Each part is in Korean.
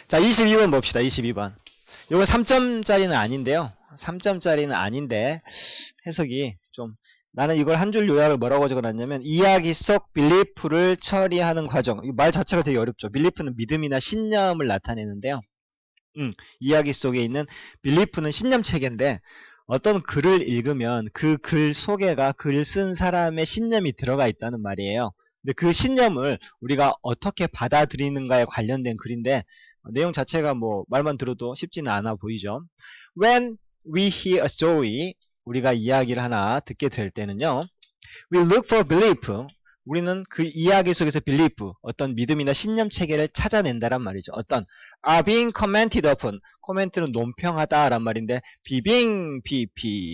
자, 22번 봅시다. 22번. 요건 3점짜리는 아닌데요. 3점짜리는 아닌데 해석이 좀 나는 이걸 한 줄 요약을 뭐라고 적어놨냐면 이야기 속 빌리프를 처리하는 과정. 이 말 자체가 되게 어렵죠. 빌리프는 믿음이나 신념을 나타내는데요. 이야기 속에 있는 빌리프는 신념 체계인데 어떤 글을 읽으면 그 글 속에가 글 쓴 사람의 신념이 들어가 있다는 말이에요. 근데 그 신념을 우리가 어떻게 받아들이는가에 관련된 글인데 내용 자체가 뭐 말만 들어도 쉽지는 않아 보이죠. When we hear a story, 우리가 이야기를 하나 듣게 될 때는요. We look for belief. 우리는 그 이야기 속에서 belief, 어떤 믿음이나 신념 체계를 찾아낸다란 말이죠. 어떤 are being commented upon. 코멘트는 논평하다란 말인데 being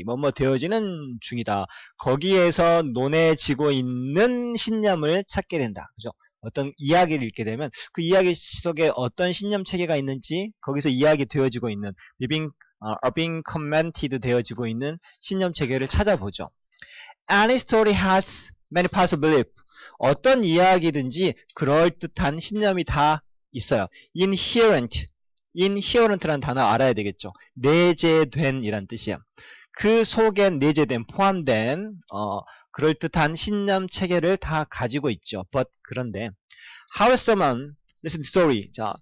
뭐뭐 되어지는 중이다. 거기에서 논해지고 있는 신념을 찾게 된다. 그죠? 어떤 이야기를 읽게 되면 그 이야기 속에 어떤 신념 체계가 있는지 거기서 이야기 되어지고 있는 being commented 되어지고 있는 신념 체계를 찾아보죠. Any story has many parts of belief. 어떤 이야기든지 그럴듯한 신념이 다 있어요. inherent라는 단어 알아야 되겠죠. 내재된 이란 뜻이에요. 그 속에 내재된, 포함된 그럴듯한 신념 체계를 다 가지고 있죠. But 그런데 how someone listen to story. 자,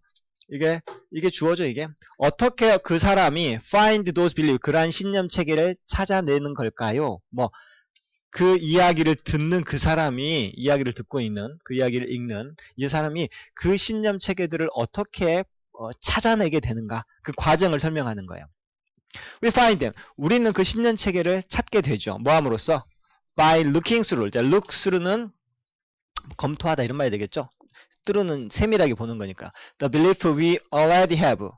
이게 주어져 이게 어떻게 그 사람이 find those belief 그러한 신념 체계를 찾아내는 걸까요? 뭐 그 이야기를 듣는 그 사람이 이야기를 듣고 있는 그 이야기를 읽는 이 사람이 그 신념 체계들을 어떻게 찾아내게 되는가 그 과정을 설명하는 거예요. We find them. 우리는 그 신념 체계를 찾게 되죠. 뭐함으로써? By looking through. 자, look through는 검토하다 이런 말이 되겠죠. through는 세밀하게 보는 거니까. The belief we already have.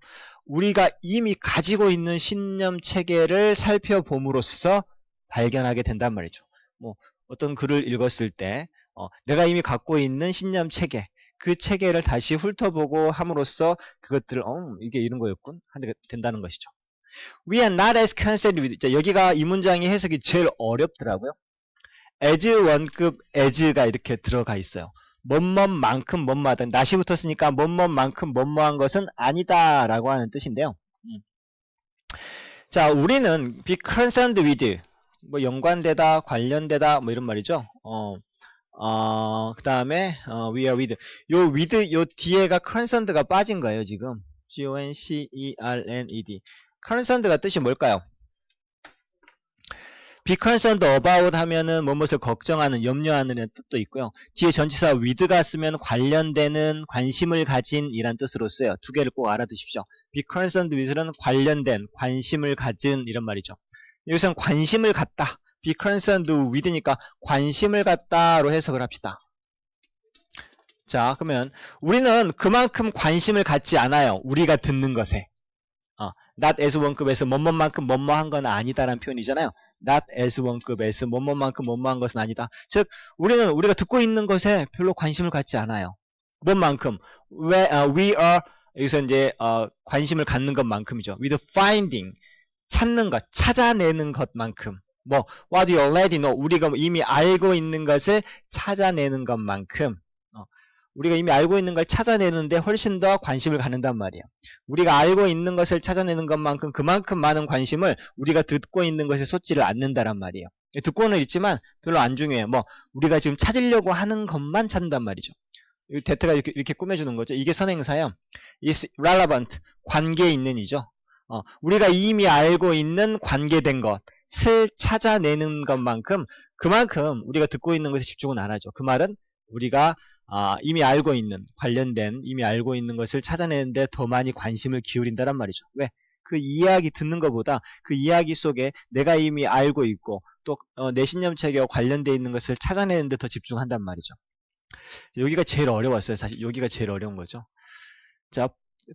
우리가 이미 가지고 있는 신념 체계를 살펴봄으로써 발견하게 된단 말이죠. 뭐 어떤 글을 읽었을 때 내가 이미 갖고 있는 신념 체계 그 체계를 다시 훑어보고 함으로써 그것들을 이게 이런 거였군 하게 된다는 것이죠. We are not as concerned with. 자, 여기가 이 문장의 해석이 제일 어렵더라고요. as 원급 as가 이렇게 들어가 있어요. 뭐뭐만큼 뭐뭐하다. 낫이 붙었으니까 뭐뭐만큼 뭐뭐한 것은 아니다 라고 하는 뜻인데요. 자, 우리는 be concerned with 뭐 연관되다, 관련되다 뭐 이런 말이죠. 그 다음에 we are with. 요 with 요 뒤에가 concerned가 빠진 거예요, 지금. concerned. concerned가 뜻이 뭘까요? be concerned about 하면은 무엇을 걱정하는, 염려하는 뜻도 있고요. 뒤에 전치사 with가 쓰면 관련되는, 관심을 가진 이란 뜻으로 써요. 두 개를 꼭 알아두십시오. be concerned with는 관련된, 관심을 가진 이런 말이죠. 여기서는 관심을 갖다. be concerned with니까 관심을 갖다로 해석을 합시다. 자, 그러면 우리는 그만큼 관심을 갖지 않아요. 우리가 듣는 것에. not as 원급에서 뭐뭐만큼 뭐뭐한 건 아니다라는 표현이잖아요. not as 원급에서 뭐뭐만큼 뭐뭐한 것은 아니다. 즉 우리는 우리가 듣고 있는 것에 별로 관심을 갖지 않아요. 뭔만큼? we are 여기서 이제 관심을 갖는 것만큼이죠. with finding 찾는 것, 찾아내는 것만큼. 뭐 what you already know 우리가 이미 알고 있는 것을 찾아내는 것만큼. 우리가 이미 알고 있는 걸 찾아내는데 훨씬 더 관심을 갖는단 말이에요. 우리가 알고 있는 것을 찾아내는 것만큼 그만큼 많은 관심을 우리가 듣고 있는 것에 쏟지를 않는다란 말이에요. 듣고는 있지만 별로 안 중요해요. 뭐 우리가 지금 찾으려고 하는 것만 찾는단 말이죠. 대트가 이렇게 꾸며주는 거죠. 이게 선행사예요. is relevant, 관계 있는 이죠. 우리가 이미 알고 있는 관계된 것을 찾아내는 것만큼 그만큼 우리가 듣고 있는 것에 집중은 안 하죠. 그 말은 우리가 이미 알고 있는, 관련된, 이미 알고 있는 것을 찾아내는데 더 많이 관심을 기울인다란 말이죠. 왜? 그 이야기 듣는 것보다 그 이야기 속에 내가 이미 알고 있고 또 내 신념 체계와 관련되어 있는 것을 찾아내는데 더 집중한단 말이죠. 여기가 제일 어려웠어요. 사실 여기가 제일 어려운 거죠. 자,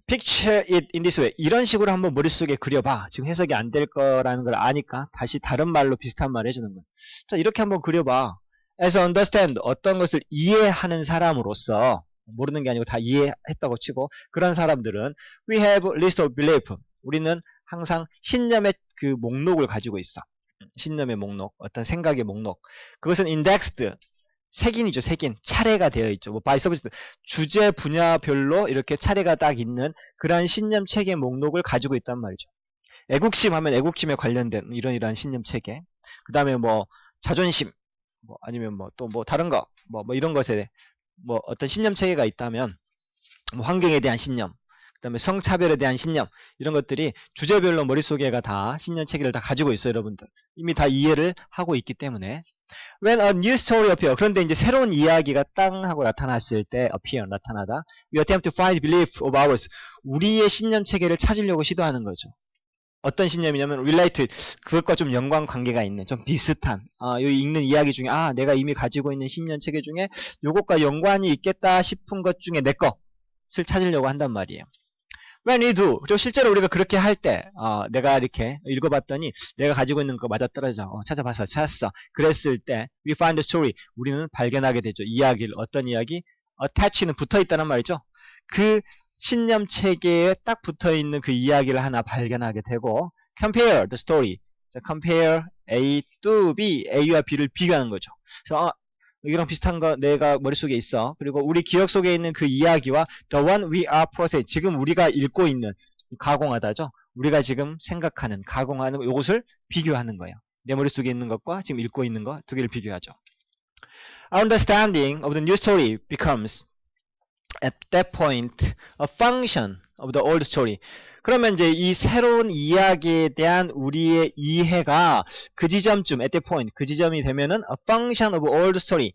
picture it in this way. 이런 식으로 한번 머릿속에 그려봐. 지금 해석이 안 될 거라는 걸 아니까 다시 다른 말로 비슷한 말 해주는 거예요. 자, 이렇게 한번 그려봐. as understand, 어떤 것을 이해하는 사람으로서, 모르는 게 아니고 다 이해했다고 치고, 그런 사람들은 we have list of belief. 우리는 항상 신념의 그 목록을 가지고 있어. 신념의 목록, 어떤 생각의 목록. 그것은 indexed, 색인이죠, 색인. 차례가 되어 있죠. 뭐, by subject. 주제 분야별로 이렇게 차례가 딱 있는 그러한 신념 체계 목록을 가지고 있단 말이죠. 애국심 하면 애국심에 관련된 이러한 신념 체계. 그 다음에 뭐, 자존심. 뭐, 아니면 뭐, 또 뭐, 다른 거. 뭐, 이런 것에, 뭐, 어떤 신념 체계가 있다면, 뭐 환경에 대한 신념. 그 다음에 성차별에 대한 신념. 이런 것들이 주제별로 머릿속에가 다 신념 체계를 다 가지고 있어요, 여러분들. 이미 다 이해를 하고 있기 때문에. When a new story appear. 그런데 이제 새로운 이야기가 땅 하고 나타났을 때 appear, 나타나다. We attempt to find belief of ours. 우리의 신념 체계를 찾으려고 시도하는 거죠. 어떤 신념이냐면 related, 그것과 좀 연관 관계가 있는, 좀 비슷한, 여기 읽는 이야기 중에 내가 이미 가지고 있는 신념 체계 중에 요것과 연관이 있겠다 싶은 것 중에 내 것을 찾으려고 한단 말이에요. When we do, 그리고 실제로 우리가 그렇게 할 때, 내가 이렇게 읽어봤더니 내가 가지고 있는 거 맞아떨어져. 찾았어. 그랬을 때, we find the story. 우리는 발견하게 되죠. 이야기를. 어떤 이야기? attach는 붙어있다는 말이죠. 그 신념 체계에 딱 붙어있는 그 이야기를 하나 발견하게 되고, compare the story. 자, compare A to B. A와 B를 비교하는 거죠. 그래서, 여기랑 비슷한 거 내가 머릿속에 있어. 그리고 우리 기억 속에 있는 그 이야기와 the one we are processing, 지금 우리가 읽고 있는, 가공하다죠. 우리가 지금 생각하는, 가공하는 요것을 비교하는 거예요. 내 머릿속에 있는 것과 지금 읽고 있는 것 두 개를 비교하죠. Our understanding of the new story becomes at that point a function of the old story. 그러면 이제 이 새로운 이야기에 대한 우리의 이해가 그 지점쯤, at that point, 그 지점이 되면은 a function of old story.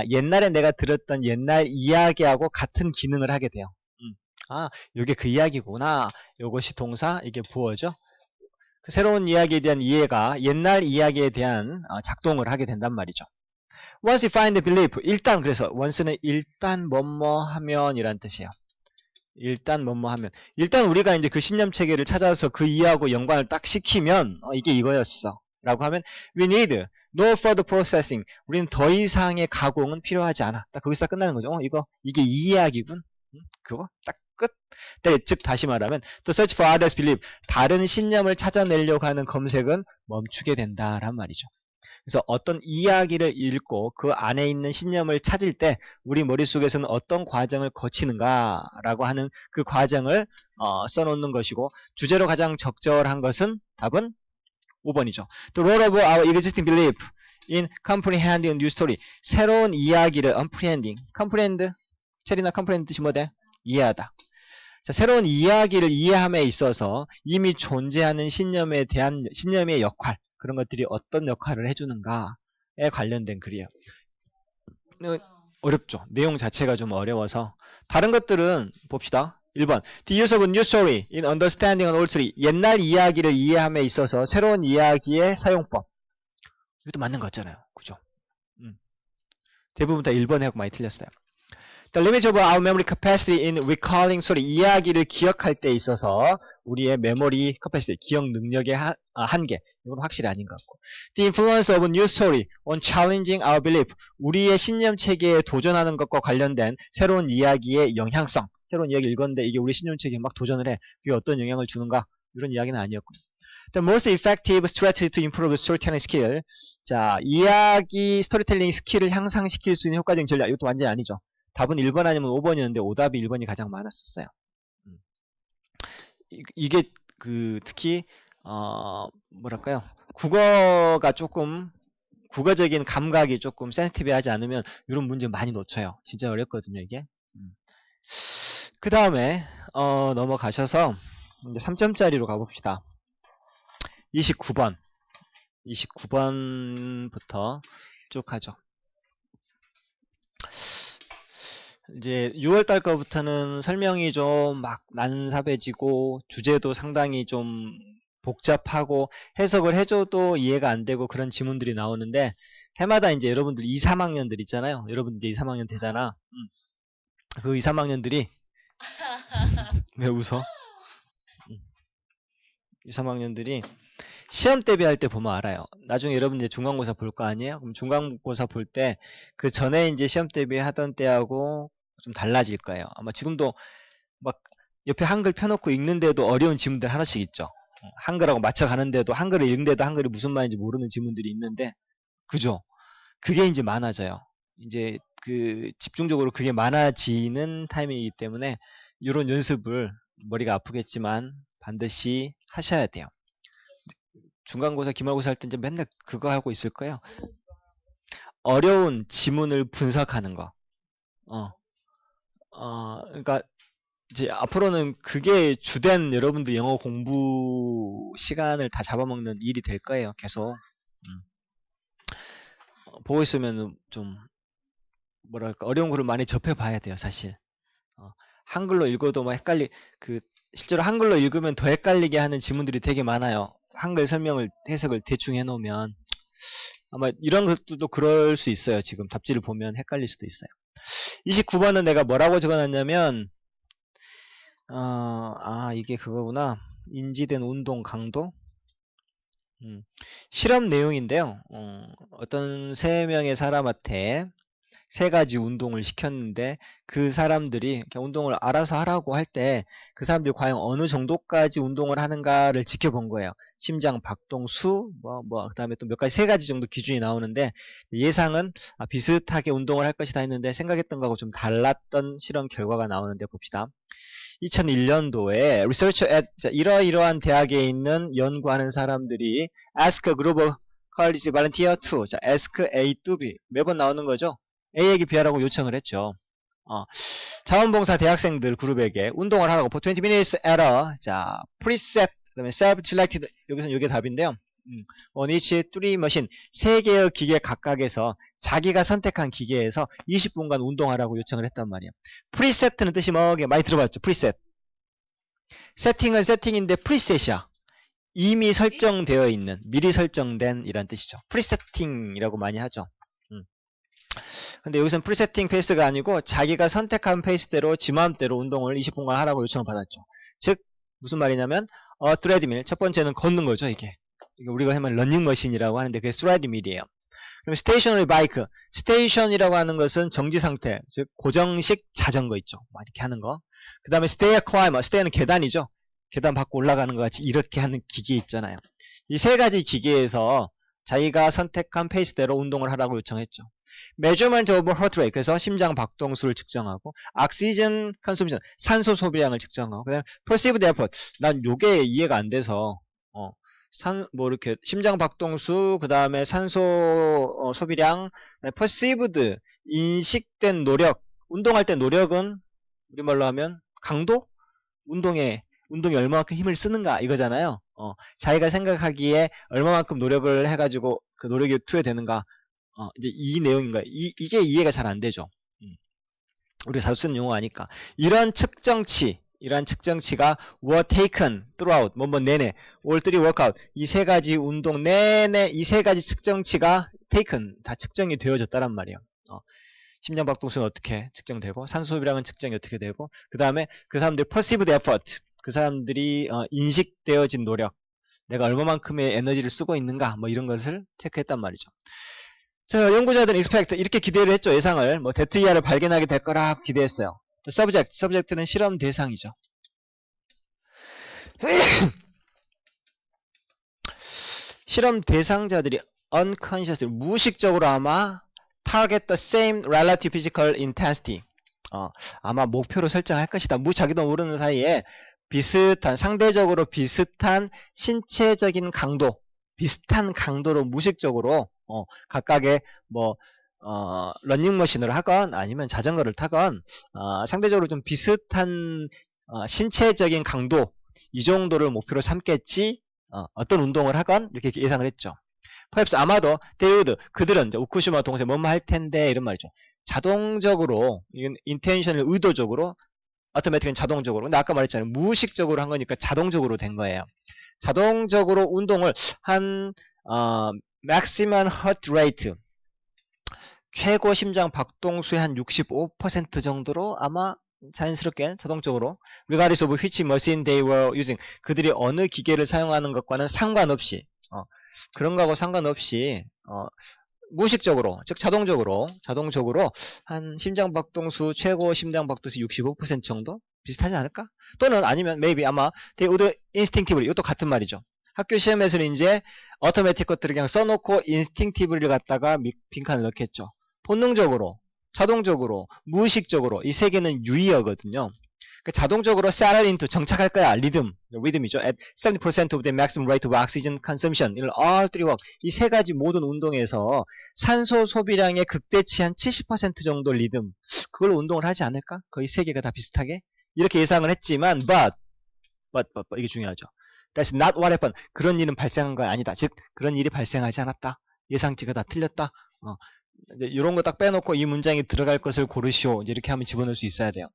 옛날에 내가 들었던 옛날 이야기하고 같은 기능을 하게 돼요. 요게 그 이야기구나. 요것이 동사, 이게 부어죠. 그 새로운 이야기에 대한 이해가 옛날 이야기에 대한 작동을 하게 된단 말이죠. Once you find the belief, 일단, 그래서 once는 일단 뭐뭐 하면 이란 뜻이에요. 일단 뭐뭐 하면, 일단 우리가 이제 그 신념 체계를 찾아서 그 이해하고 연관을 딱 시키면 이게 이거였어 라고 하면 we need no further processing. 우리는 더 이상의 가공은 필요하지 않아. 딱 거기서 딱 끝나는 거죠. 이게 이 이야기군. 그거 딱 끝. 즉 다시 말하면 the search for others belief, 다른 신념을 찾아내려고 하는 검색은 멈추게 된다란 말이죠. 그래서 어떤 이야기를 읽고 그 안에 있는 신념을 찾을 때 우리 머릿속에서는 어떤 과정을 거치는가라고 하는 그 과정을 써놓는 것이고, 주제로 가장 적절한 것은 답은 5번이죠. The role of our existing belief in comprehending a new story. 새로운 이야기를 comprehending. comprehend? 체리나 comprehend 뜻이 뭐대? 이해하다. 자, 새로운 이야기를 이해함에 있어서 이미 존재하는 신념에 대한 신념의 역할, 그런 것들이 어떤 역할을 해주는가에 관련된 글이에요. 어렵죠. 내용 자체가 좀 어려워서. 다른 것들은 봅시다. 1번. The use of a new story in understanding an old story. 옛날 이야기를 이해함에 있어서 새로운 이야기의 사용법. 이것도 맞는 거 같잖아요. 그죠? 대부분 다 1번에 하고 많이 틀렸어요. The limit of our memory capacity in recalling story. 이야기를 기억할 때 있어서 우리의 메모리 capacity, 기억 능력의 한계. 이건 확실히 아닌 것 같고. The influence of a new story on challenging our belief. 우리의 신념 체계에 도전하는 것과 관련된 새로운 이야기의 영향성. 새로운 이야기 읽었는데 이게 우리 신념 체계에 막 도전을 해. 그게 어떤 영향을 주는가? 이런 이야기는 아니었고요. The most effective strategy to improve storytelling skill. 자, 이야기 스토리텔링 스킬을 향상시킬 수 있는 효과적인 전략. 이것도 완전히 아니죠. 답은 1번 아니면 5번이었는데 오답이 1번이 가장 많았었어요. 이게 특히 뭐랄까요? 국어가 조금 국어적인 감각이 조금 센시티브하지 않으면 이런 문제 많이 놓쳐요. 진짜 어렵거든요, 이게. 그 다음에 넘어가셔서 이제 3점짜리로 가봅시다. 29번부터 쭉 하죠. 이제 6월달 거부터는 설명이 좀 막 난삽해지고 주제도 상당히 좀 복잡하고 해석을 해줘도 이해가 안 되고 그런 지문들이 나오는데, 해마다 이제 여러분들 2, 3학년들 있잖아요. 여러분 이제 2, 3학년 되잖아. 그 2, 3학년들이 왜 웃어? 2, 3학년들이 시험 대비할 때 보면 알아요. 나중에 여러분 이제 중간고사 볼 거 아니에요? 그럼 중간고사 볼 때 그 전에 이제 시험 대비하던 때하고 좀 달라질 거예요. 아마 지금도 막 옆에 한글 펴놓고 읽는데도 어려운 지문들 하나씩 있죠. 한글하고 맞춰가는데도, 한글을 읽는데도 한글이 무슨 말인지 모르는 지문들이 있는데, 그죠? 그게 이제 많아져요. 이제 그 집중적으로 그게 많아지는 타이밍이기 때문에 이런 연습을 머리가 아프겠지만 반드시 하셔야 돼요. 중간고사, 기말고사 할 때 이제 맨날 그거 하고 있을 거예요. 어려운 지문을 분석하는 거. 그러니까 이제 앞으로는 그게 주된 여러분들 영어 공부 시간을 다 잡아먹는 일이 될 거예요. 계속. 보고 있으면 좀 뭐랄까 어려운 글을 많이 접해봐야 돼요. 사실. 한글로 읽어도 막 실제로 한글로 읽으면 더 헷갈리게 하는 지문들이 되게 많아요. 한글 설명을 해석을 대충 해놓으면 아마 이런 것도 그럴 수 있어요. 지금 답지를 보면 헷갈릴 수도 있어요. 29번은 내가 뭐라고 적어놨냐면 이게 그거구나. 인지된 운동 강도. 실험 내용인데요. 어떤 3명의 사람한테 3가지 운동을 시켰는데 그 사람들이 운동을 알아서 하라고 할 때 그 사람들이 과연 어느 정도까지 운동을 하는가를 지켜본 거예요. 심장 박동수, 그 다음에 또 몇 가지 3가지 정도 기준이 나오는데 예상은 비슷하게 운동을 할 것이다 했는데 생각했던 거하고 좀 달랐던 실험 결과가 나오는데 봅시다. 2001년도에 research at 이러이러한 대학에 있는 연구하는 사람들이 ask a group of college volunteer to ask A to B 매번 나오는 거죠. A에게 B하라고 요청을 했죠. 자원봉사 대학생들 그룹에게 운동을 하라고 for 20 minutes at a preset 그다음에 self-selected 여기서는 이게 답인데요. on each 3 machine 3개의 기계 각각에서 자기가 선택한 기계에서 20분간 운동하라고 요청을 했단 말이에요. preset는 뜻이 뭐게 많이 들어봤죠. preset. 세팅은 세팅인데 preset이야. 이미 설정되어 있는 미리 설정된 이란 뜻이죠. presetting이라고 많이 하죠. 근데 여기서는 프리세팅 페이스가 아니고 자기가 선택한 페이스대로 지 마음대로 운동을 20분간 하라고 요청을 받았죠. 즉 무슨 말이냐면 트레드밀 첫 번째는 걷는 거죠. 이게 우리가 하면 러닝머신이라고 하는데 그게 트레드밀이에요. 그럼 스테이셔너리 바이크 스테이션이라고 하는 것은 정지 상태 즉 고정식 자전거 있죠. 이렇게 하는 거. 그 다음에 스테이어 클라이머 스테이어는 계단이죠. 계단 받고 올라가는 것 같이 이렇게 하는 기계 있잖아요. 이 3가지 기계에서 자기가 선택한 페이스대로 운동을 하라고 요청했죠. measurement of heart rate 그래서 심장 박동수를 측정하고 oxygen consumption 산소 소비량을 측정하고 그다음에 perceived effort 난 요게 이해가 안 돼서 이렇게 심장 박동수 그다음에 산소 소비량 perceived 인식된 노력 운동할 때 노력은 우리말로 하면 강도 운동에 얼마만큼 힘을 쓰는가 이거잖아요. 자기가 생각하기에 얼마만큼 노력을 해가지고 그 노력이 투여되는가 이제 이 내용인가요? 이게 이해가 잘 안 되죠. 우리가 자주 쓰는 용어 아니까. 이런 측정치가 were taken throughout, 내내, all three workout, 이 3가지 운동 내내 이 3가지 측정치가 taken, 다 측정이 되어졌다란 말이에요. 심장 박동수는 어떻게 측정되고, 산소 소비량은 측정이 어떻게 되고, 그 다음에 그 사람들이 perceived effort, 그 사람들이 인식되어진 노력, 내가 얼마만큼의 에너지를 쓰고 있는가, 이런 것을 체크했단 말이죠. 자, 연구자들은 expect 이렇게 기대를 했죠. 예상을 데트 이하를 발견하게 될 거라 기대했어요. subject는 실험 대상이죠. 실험 대상자들이 unconsciously 무의식적으로 아마 target the same relative physical intensity 아마 목표로 설정할 것이다. 자기도 모르는 사이에 상대적으로 비슷한 신체적인 강도 비슷한 강도로 무의식적으로 각각의 러닝머신을 하건 아니면 자전거를 타건 상대적으로 좀 비슷한 신체적인 강도 이 정도를 목표로 삼겠지 어떤 운동을 하건 이렇게 예상을 했죠. perhaps 아마도 그들은 우쿠시마 동생 뭐뭐 할 텐데 이런 말이죠. 자동적으로 이건 intention을 의도적으로 automatic은 자동적으로 근데 아까 말했잖아요. 무의식적으로 한 거니까 자동적으로 된 거예요. 자동적으로 운동을 한 maximum heart rate 최고 심장 박동수의 한 65% 정도로 아마 자연스럽게 자동적으로 regardless of which machine they were using 그들이 어느 기계를 사용하는 것과는 상관없이 그런 거하고 상관없이 무의식적으로 즉 자동적으로 한 심장 박동수 최고 심장 박동수 65% 정도 비슷하지 않을까? 또는 아니면 maybe 아마 they would instinctively 이것도 같은 말이죠. 학교 시험에서는 이제 automatic 것들을 그냥 써놓고 instinctively를 갖다가 빈칸을 넣겠죠. 본능적으로, 자동적으로, 무의식적으로 이 세 개는 유의어거든요. 자동적으로 settle into 정착할 거야. 리듬이죠. At 70% of the maximum rate of oxygen consumption. 이런 all three work. 이 세 가지 모든 운동에서 산소 소비량의 극대치 한 70% 정도 리듬. 그걸로 운동을 하지 않을까? 거의 세 개가 다 비슷하게. 이렇게 예상을 했지만, but 이게 중요하죠. That's not what happened. 그런 일은 발생한 건 아니다. 즉, 그런 일이 발생하지 않았다. 예상치가 다 틀렸다. 이런 거 딱 빼놓고 이 문장에 들어갈 것을 고르시오. 이제 이렇게 하면 집어넣을 수 있어야 돼요.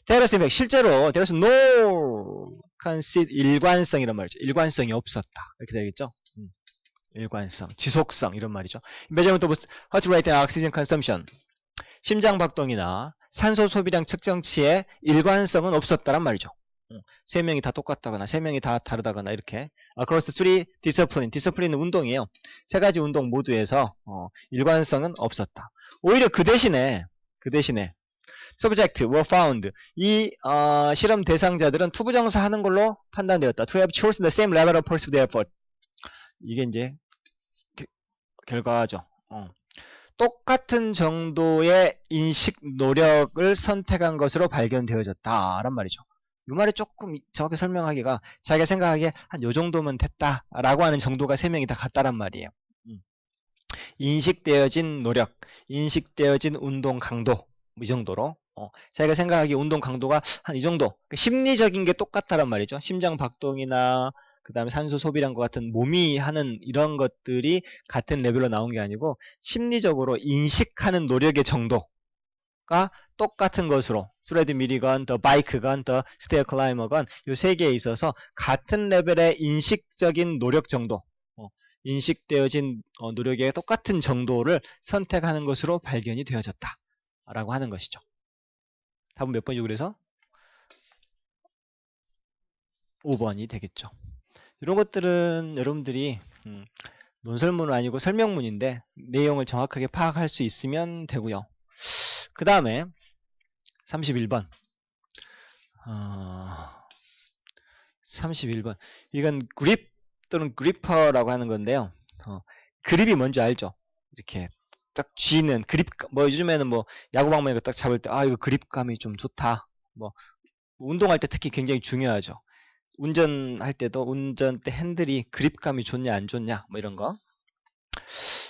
대략 실제로 there's no conceit 일관성이란 말이죠. 일관성이 없었다. 이렇게 되겠죠. 일관성, 지속성 이런 말이죠. measurement of heart rate and oxygen consumption. 심장 박동이나 산소 소비량 측정치에 일관성은 없었다란 말이죠. 세 명이 다 똑같다거나 세 명이 다 다르다거나 이렇게 across three discipline은 운동이에요. 세 가지 운동 모두에서 일관성은 없었다. 오히려 그 대신에 subject were found. 이 실험 대상자들은 투부정사 하는 걸로 판단되었다. To have chosen the same level of perceived effort. 이게 이제 결과죠. 똑같은 정도의 인식 노력을 선택한 것으로 발견되어졌다. 란 말이죠. 이 말이 조금 정확히 설명하기가 자기가 생각하기에 한 요 정도면 됐다라고 하는 정도가 세 명이 다 같다란 말이에요. 인식되어진 노력, 인식되어진 운동 강도 이 정도로 자기가 생각하기에 운동 강도가 한 이 정도 심리적인 게 똑같다란 말이죠. 심장 박동이나 그 다음에 산소 소비량과 같은 몸이 하는 이런 것들이 같은 레벨로 나온 게 아니고 심리적으로 인식하는 노력의 정도가 똑같은 것으로 스레드 미리건, 더 바이크건, 더 스테어 클라이머건 이 세 개에 있어서 같은 레벨의 인식적인 노력 정도 인식되어진 노력의 똑같은 정도를 선택하는 것으로 발견이 되어졌다 라고 하는 것이죠. 답은 몇 번이죠? 그래서 5번이 되겠죠. 이런 것들은 여러분들이 논설문은 아니고 설명문인데 내용을 정확하게 파악할 수 있으면 되고요. 그 다음에 31번 31번 이건 그립 또는 그리퍼라고 하는 건데요. 그립이 뭔지 알죠? 이렇게 딱 쥐는 그립감, 뭐 요즘에는 뭐 야구방망이를 딱 잡을 때 이거 그립감이 좀 좋다. 뭐 운동할 때 특히 굉장히 중요하죠. 운전할 때도 운전대 핸들이 그립감이 좋냐 안 좋냐 뭐 이런 거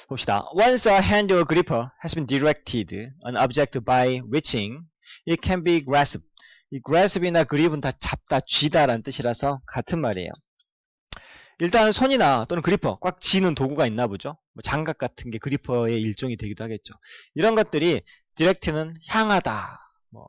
봅시다. Once a handle gripper has been directed an object by reaching, it can be grasped. 이 grasp이나 grip은 다 잡다, 쥐다라는 뜻이라서 같은 말이에요. 일단 손이나 또는 그리퍼, 꽉 쥐는 도구가 있나 보죠. 뭐 장갑 같은 게 그리퍼의 일종이 되기도 하겠죠. 이런 것들이 디렉트는 향하다, 뭐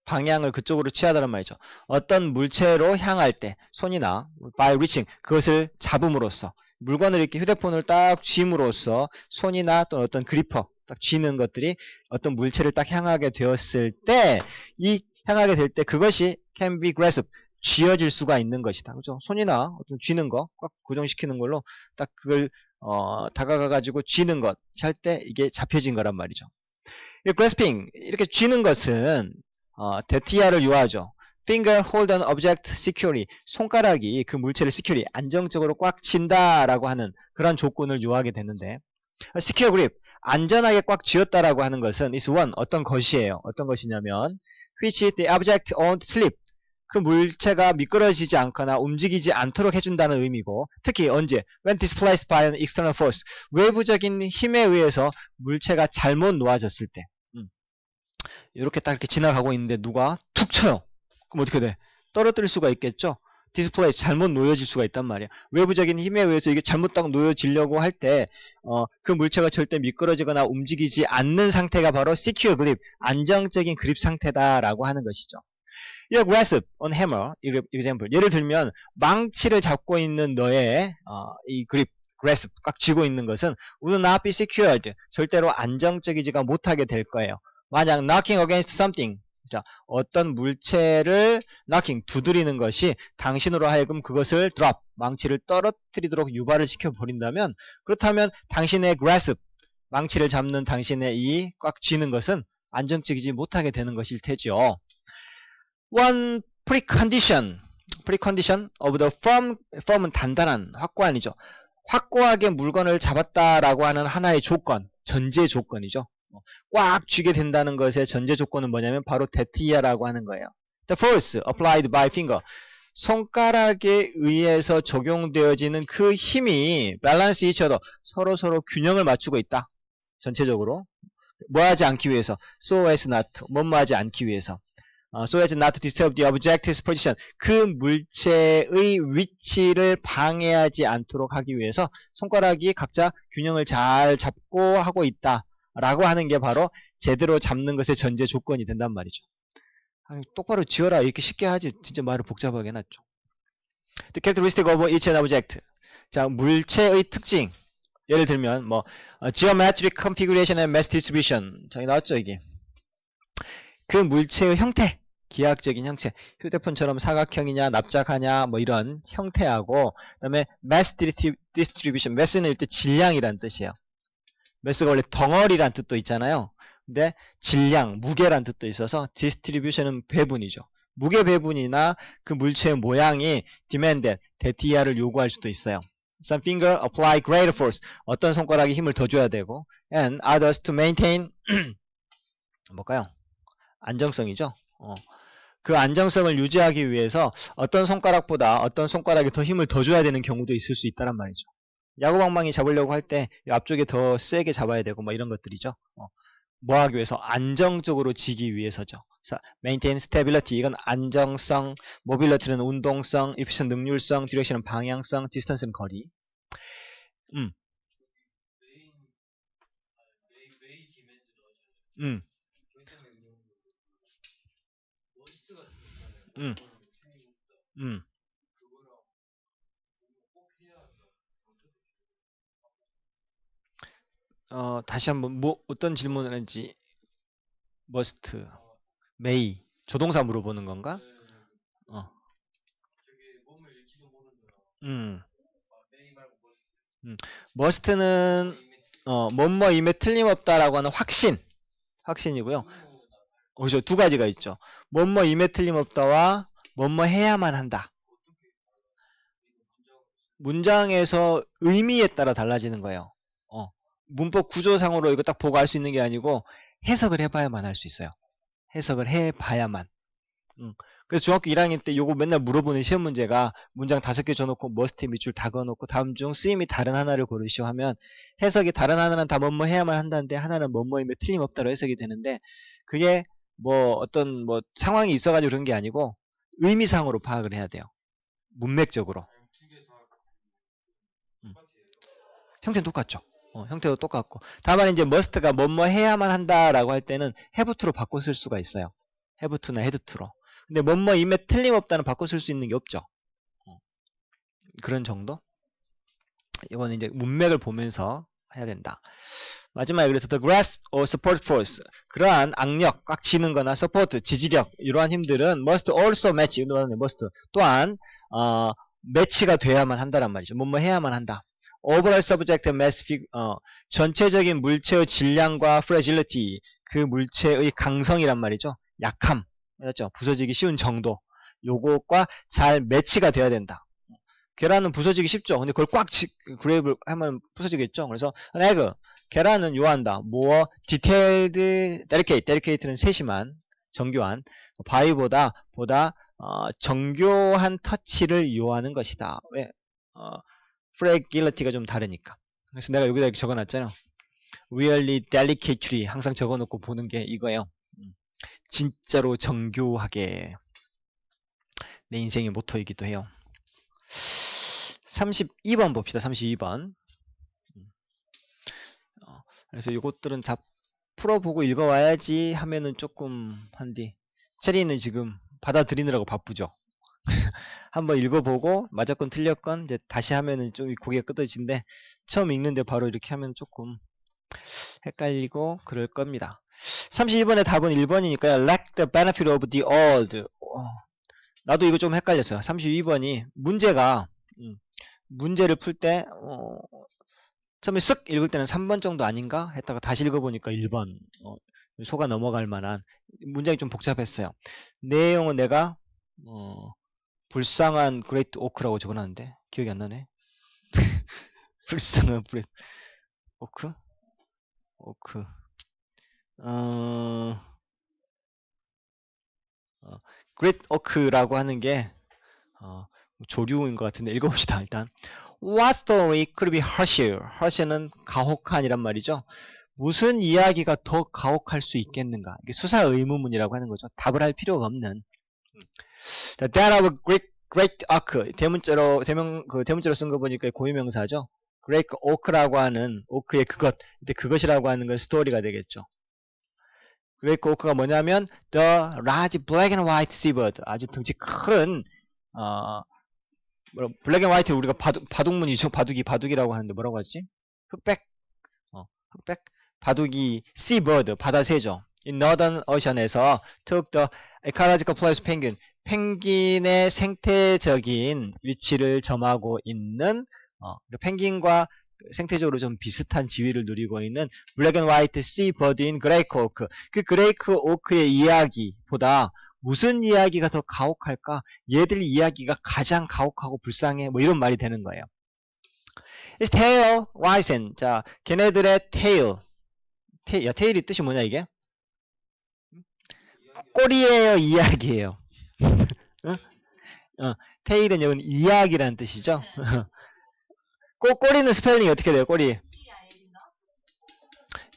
방향을 그쪽으로 취하다는 말이죠. 어떤 물체로 향할 때 손이나 by reaching 그것을 잡음으로써 물건을 이렇게 휴대폰을 딱 쥐므로써 손이나 또는 어떤 그리퍼 딱 쥐는 것들이 어떤 물체를 딱 향하게 되었을 때 이 향하게 될 때 그것이 can be grasped 쥐어질 수가 있는 것이다. 그죠? 손이나 어떤 쥐는 거, 꽉 고정시키는 걸로 딱 그걸, 다가가가지고 쥐는 것, 할 때 이게 잡혀진 거란 말이죠. 이 grasping, 이렇게 쥐는 것은, 데티아를 유하죠. finger hold an object securely. 손가락이 그 물체를 securely, 안정적으로 꽉 쥔다라고 하는 그런 조건을 유하게 되는데, secure grip, 안전하게 꽉 쥐었다라고 하는 것은 is one, 어떤 것이에요. 어떤 것이냐면, which the object won't slip. 그 물체가 미끄러지지 않거나 움직이지 않도록 해준다는 의미고 특히 언제? When displaced by an external force. 외부적인 힘에 의해서 물체가 잘못 놓아졌을 때 이렇게 딱 이렇게 지나가고 있는데 누가 툭 쳐요. 그럼 어떻게 돼? 떨어뜨릴 수가 있겠죠? 디스플레이 잘못 놓여질 수가 있단 말이야. 외부적인 힘에 의해서 이게 잘못 딱 놓여지려고 할 때 그 물체가 절대 미끄러지거나 움직이지 않는 상태가 바로 secure grip, 안정적인 그립 상태다라고 하는 것이죠. 이 grasp on hammer example. 예를 들면 망치를 잡고 있는 너의 이 그립 grasp 꽉 쥐고 있는 것은 would not be secured. 절대로 안정적이지가 못하게 될 거예요. 만약 knocking against something. 자, 어떤 물체를 knocking 두드리는 것이 당신으로 하여금 그것을 drop 망치를 떨어뜨리도록 유발을 시켜 버린다면 그렇다면 당신의 grasp 망치를 잡는 당신의 이 꽉 쥐는 것은 안정적이지 못하게 되는 것일 테죠. One precondition of the firm은 단단한, 확고한이죠. 확고하게 물건을 잡았다라고 하는 하나의 조건, 전제 조건이죠. 꽉 쥐게 된다는 것의 전제 조건은 뭐냐면 바로 that야라고 하는 거예요. The force applied by finger. 손가락에 의해서 적용되어지는 그 힘이 balance each other. 서로 균형을 맞추고 있다. 전체적으로. 뭐 하지 않기 위해서. So as not to. 뭐뭐 하지 않기 위해서. So as not to disturb the object's position. 그 물체의 위치를 방해하지 않도록 하기 위해서 손가락이 각자 균형을 잘 잡고 하고 있다. 라고 하는 게 바로 제대로 잡는 것의 전제 조건이 된단 말이죠. 똑바로 지어라. 이렇게 쉽게 하지. 진짜 말을 복잡하게 해놨죠. The characteristic of each object. 자, 물체의 특징. 예를 들면 뭐 geometric configuration and mass distribution. 자, 나왔죠 이게. 그 물체의 형태. 기하학적인 형태. 휴대폰처럼 사각형이냐 납작하냐 뭐 이런 형태하고 그다음에 mass distribution. mass는 일단 질량이란 뜻이에요. mass가 원래 덩어리란 뜻도 있잖아요. 근데 질량, 무게란 뜻도 있어서 distribution은 배분이죠. 무게 배분이나 그 물체의 모양이 demanded, 대티아를 요구할 수도 있어요. Some finger apply greater force. 어떤 손가락에 힘을 더 줘야 되고 and others to maintain 뭘까요? 안정성이죠. 그 안정성을 유지하기 위해서 어떤 손가락보다 어떤 손가락에 더 힘을 더 줘야 되는 경우도 있을 수 있다란 말이죠. 야구방망이 잡으려고 할 때 앞쪽에 더 세게 잡아야 되고 뭐 이런 것들이죠. 뭐 하기 위해서? 안정적으로 지기 위해서죠. maintain stability. 이건 안정성, mobility는 운동성, efficient 능률성, direction은 방향성, distance는 거리. 다시 한번 어떤 질문을 했는지 must, may 조동사 물어보는 건가? must는 뭐뭐임에 틀림없다라고 하는 확신이고요. 그렇죠. 두 가지가 있죠. 뭐뭐임에 틀림없다와 뭐뭐 해야만 한다. 문장에서 의미에 따라 달라지는 거예요. 문법 구조상으로 이거 딱 보고 알 수 있는 게 아니고 해석을 해봐야만 할 수 있어요. 해석을 해봐야만. 그래서 중학교 1학년 때 요거 맨날 물어보는 시험 문제가 문장 5개 줘놓고 머스트 밑줄 다 그어놓고 다음 중 쓰임이 다른 하나를 고르시오 하면 해석이 다른 하나는 다 뭐뭐 해야만 한다는데 하나는 뭐뭐임에 틀림없다로 해석이 되는데 그게 뭐 어떤 뭐 상황이 있어가지고 그런 게 아니고 의미상으로 파악을 해야 돼요. 문맥적으로. 형태는 똑같죠. 형태도 똑같고. 다만 이제 must가 뭐뭐 해야만 한다라고 할 때는 have to로 바꿔 쓸 수가 있어요. have to나 had to로. 근데 뭐뭐임에 틀림없다는 바꿔 쓸 수 있는 게 없죠. 그런 정도? 이거는 이제 문맥을 보면서 해야 된다. 마지막에 그래서 the grasp or support force. 그러한 악력, 꽉 쥐는 거나 support, 지지력, 이러한 힘들은 must also match. must. 또한, 매치가 돼야만 한다란 말이죠. 뭐뭐 해야만 한다. overall subject mass 전체적인 물체의 질량과 fragility, 그 물체의 강성이란 말이죠. 약함, 맞죠? 부서지기 쉬운 정도, 요것과 잘 매치가 돼야 된다. 계란은 부서지기 쉽죠. 근데 그걸 꽉 그레이브를 하면 부서지겠죠. 그래서 an egg, 계란은 요한다. more detailed, delicate는 세심한, 정교한, boda 정교한 터치를 요하는 것이다. 왜? fragility가 좀 다르니까. 그래서 내가 여기다 이렇게 적어놨잖아요. really delicately 항상 적어놓고 보는 게 이거예요. 진짜로 정교하게. 내 인생의 모토이기도 해요. 32번 봅시다. 32번. 그래서 이것들은 다 풀어보고 읽어와야지 하면은 조금 한디. 체리는 지금 받아들이느라고 바쁘죠. 한번 읽어보고 맞았건 틀렸건 이제 다시 하면은 좀 고개가 끄덕진데 처음 읽는데 바로 이렇게 하면 조금 헷갈리고 그럴 겁니다. 32번의 답은 1번이니까요. lack the benefit of the old. 나도 이거 좀 헷갈렸어요. 32번이 문제가 문제를 풀 때 처음에 쓱 읽을 때는 3번 정도 아닌가 했다가 다시 읽어보니까 1번 속아 넘어갈 만한 문장이 좀 복잡했어요. 내용은 내가 불쌍한 그레이트 오크라고 적어놨는데 기억이 안 나네. 불쌍한 그레이트 오크. 어, Great Oak라고 하는 게 조류인 것 같은데 읽어봅시다. 일단 What story could be harsher? harsher는 가혹한이란 말이죠. 무슨 이야기가 더 가혹할 수 있겠는가? 이게 수사 의문문이라고 하는 거죠. 답을 할 필요가 없는. That of Great Oak 대문자로 쓴 거 보니까 고유명사죠. Great Oak라고 하는 오크의 그것, 이때 그것이라고 하는 건 스토리가 되겠죠. Great Oak가 뭐냐면 The large black and white seabird, 아주 덩치 큰 블랙 앤 화이트 우리가 바둑문이죠. 바둑이라고 하는데 뭐라고 하지? 흑백 바둑이 seabird 바다새죠. In Northern Ocean에서 took the ecological place penguin 펭귄의 생태적인 위치를 점하고 있는 펭귄과 생태적으로 좀 비슷한 지위를 누리고 있는 블랙 앤 화이트 seabird인 그레이크 오크. 그 그레이크 오크의 이야기보다 무슨 이야기가 더 가혹할까? 얘들 이야기가 가장 가혹하고 불쌍해. 뭐 이런 말이 되는 거예요. It's tail, rising. 자, 걔네들의 tail. 테일이 뜻이 뭐냐 이게? 꼬리예요, 이야기예요. 테일은 여기는 이야기라는 뜻이죠. 꼬리는 스펠링이 어떻게 돼요? 꼬리.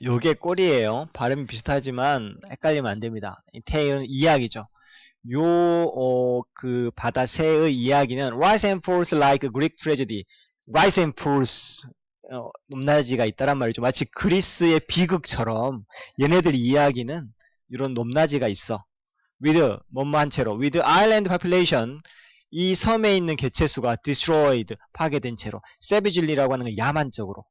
요게 꼬리예요. 발음이 비슷하지만 헷갈리면 안 됩니다. 테일은 이야기죠. 그 바다새의 이야기는 rise and falls like a Greek tragedy. rise and falls 높낮이가 있다란 말이죠. 마치 그리스의 비극처럼 얘네들 이야기는 이런 높낮이가 있어. with 뭐뭐한 채로 with island population 이 섬에 있는 개체수가 destroyed 파괴된 채로 savagely라고 하는 건 야만적으로